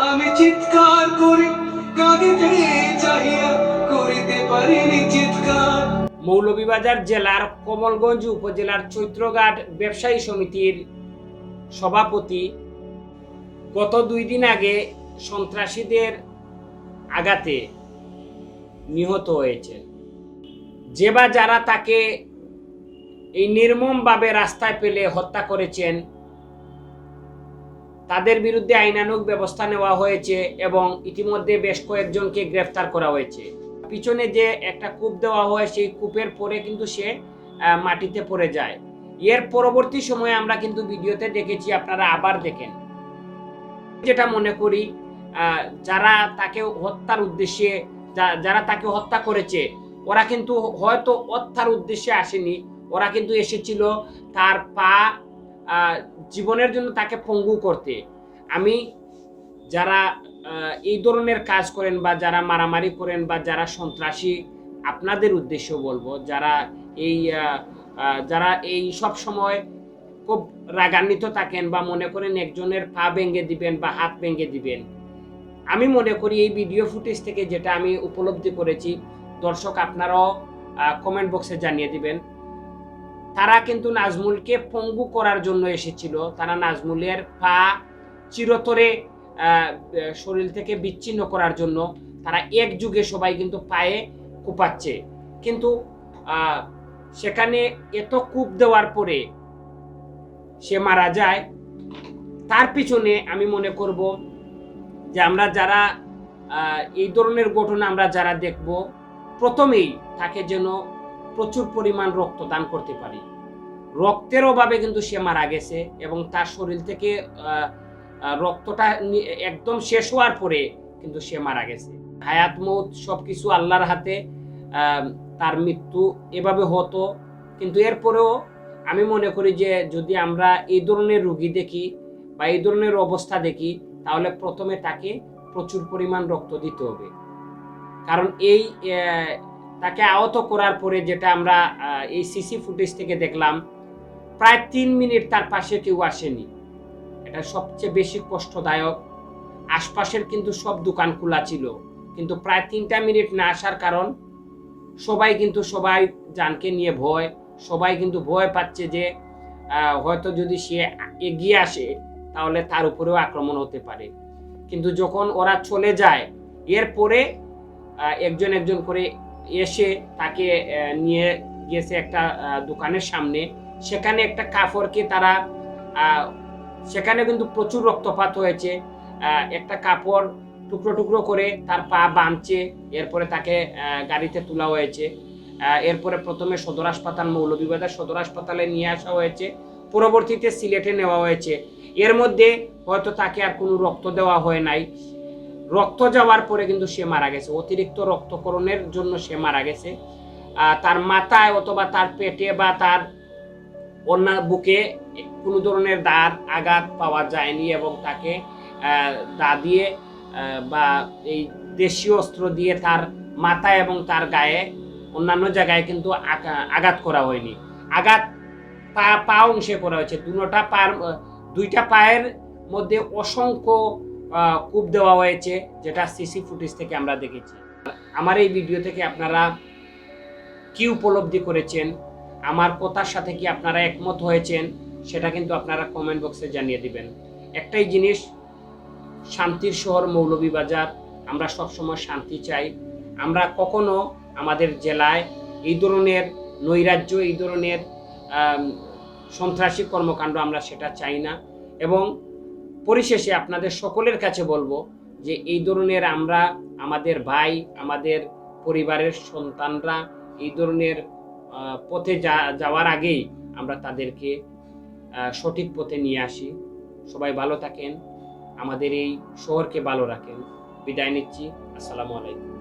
আমি চিৎকার করে কাঁদিতে চাহিয়া করিতে পারিনি চিৎকার। মৌলভীবাজার জেলার কমলগঞ্জ উপজেলার চৈত্রঘাট ব্যবসায়ী সমিতির সভাপতি গত 2 দিন আগে সন্ত্রাসীদের আঘাতে নিহত হয়েছে। যে বা যারা তাকে এই নির্মমভাবে রাস্তায় ফেলে হত্যা করেছেন তাদের বিরুদ্ধে আইনানুগ ব্যবস্থা নেওয়া হয়েছে এবং ইতিমধ্যে বেশ কয়েকজনকে গ্রেফতার করা হয়েছে। পিছনে যে একটা কূপ দেওয়া হয় সেই কূপের পরে কিন্তু সে মাটিতে পড়ে যায়। এর পরবর্তী সময়ে আমরা কিন্তু ভিডিওতে দেখেছি, আপনারা আবার দেখেন। যেটা মনে করি যারা তাকে হত্যার উদ্দেশ্যে যারা তাকে হত্যা করেছে ওরা কিন্তু হয়তো হত্যার উদ্দেশ্যে আসেনি, ওরা কিন্তু এসেছিল তার পা জীবনের জন্য তাকে পঙ্গু করতে। আমি যারা এই ধরনের কাজ করেন বা যারা মারামারি করেন বা যারা সন্ত্রাসী, আপনাদের উদ্দেশ্য বলবো, যারা এই সব সময় খুব রাগান্বিত থাকেন বা মনে করেন একজনের পা ভেঙে দিবেন বা হাত ভেঙে দিবেন, আমি মনে করি এই ভিডিও ফুটেজ থেকে যেটা আমি উপলব্ধি করেছি, দর্শক আপনারাও কমেন্ট বক্সে জানিয়ে দিবেন, তারা কিন্তু নাজমুলকে পঙ্গু করার জন্য এসেছিল। তারা নাজমুলের পা চিরতরে শরীর থেকে বিচ্ছিন্ন করার জন্য তারা একযুগে সবাই কিন্তু পায়ে কুপাচ্ছে। কিন্তু সেখানে এত কূপ দেওয়ার পরে সে মারা যায়। তার পিছনে আমি মনে করব যে আমরা যারা এই ধরনের ঘটনা আমরা যারা দেখব, প্রথমেই তাকে যেন প্রচুর পরিমাণ রক্ত দান করতে পারি। রক্তের অভাবে কিন্তু সে মারা গেছে এবং তার শরীর থেকে রক্তটা একদম শেষ হওয়ার পরে কিন্তু সে মারা গেছে। হায়াত মৌত সবকিছু আল্লাহর হাতে। তার মৃত্যু এভাবে হতো, কিন্তু এরপরেও আমি মনে করি যে যদি আমরা এই ধরনের রোগী দেখি বা এই ধরনের অবস্থা দেখি, তাহলে প্রথমে তাকে প্রচুর পরিমাণ রক্ত দিতে হবে। কারণ তাকে আহত করার পরে যেটা আমরা এই সিসি ফুটেজ থেকে দেখলাম, প্রায় 3 মিনিট তার পাশে কেউ আসেনি। এটা সবচেয়ে বেশি কষ্টদায়ক। আশপাশের কিন্তু সব দোকান খোলা ছিল, কিন্তু প্রায় 3টা মিনিট না আসার কারণ সবাই জানকে নিয়ে ভয়, সবাই কিন্তু ভয় পাচ্ছে যে হয়তো যদি সে এগিয়ে আসে তাহলে তার উপরেও আক্রমণ হতে পারে। কিন্তু যখন ওরা চলে যায়, এরপরে একজন একজন করে এসে তাকে নিয়ে গেছে একটা দোকানের সামনে। সেখানে একটা কাপড়কে তারা সেখানে কিন্তু প্রচুর রক্তপাত হয়েছে। একটা কাপড় টুকরো টুকরো করে তার পা বাঁধছে, এরপরে তাকে গাড়িতে তোলা হয়েছে। এরপরে প্রথমে সদর হাসপাতাল, মৌলভীবাজার সদর হাসপাতালে নিয়ে আসা হয়েছে, পরবর্তীতে সিলেটে নেওয়া হয়েছে। এর মধ্যে হয়তো তাকে আর কোনো রক্ত দেওয়া হয় নাই। রক্ত যাওয়ার পরে কিন্তু সে মারা গেছে, অতিরিক্ত রক্তকরণের জন্য সে মারা গেছে। তার মাথায় অথবা তার পেটে বা তার অন্য বুকে কোনো ধরনের আঘাত পাওয়া যায়নি এবং তাকে দা দিয়ে বা এই দেশীয় অস্ত্র দিয়ে তার মাথা এবং তার গায়ে অন্যান্য জায়গায় কিন্তু আঘাত করা হয়নি। আঘাত পা অংশে করা হয়েছে। দুইটা পায়ের মধ্যে অসংখ্য কূপ দেওয়া হয়েছে, যেটা সিসি ফুটেজ থেকে আমরা দেখেছি। আমার এই ভিডিও থেকে আপনারা কি উপলব্ধি করেছেন, আমার কথার সাথে কি আপনারা একমত হয়েছেন, সেটা কিন্তু আপনারা কমেন্ট বক্সে জানিয়ে দিবেন। একটাই জিনিস, শান্তির শহর মৌলভীবাজার, আমরা সবসময় শান্তি চাই। আমরা কখনো আমাদের জেলায় এই ধরনের নৈরাজ্য, এই ধরনের সন্ত্রাসী কর্মকাণ্ড আমরা সেটা চাই না। এবং পরিশেষে আপনাদের সকলের কাছে বলবো যে এই ধরনের আমরা আমাদের ভাই, আমাদের পরিবারের সন্তানরা এই ধরনের পথে যাওয়ার আগেই আমরা তাদেরকে সঠিক পথে নিয়ে আসি। সবাই ভালো থাকেন, আমাদের এই শহরকে ভালো রাখেন। বিদায় নিচ্ছি। আসসালামু আলাইকুম।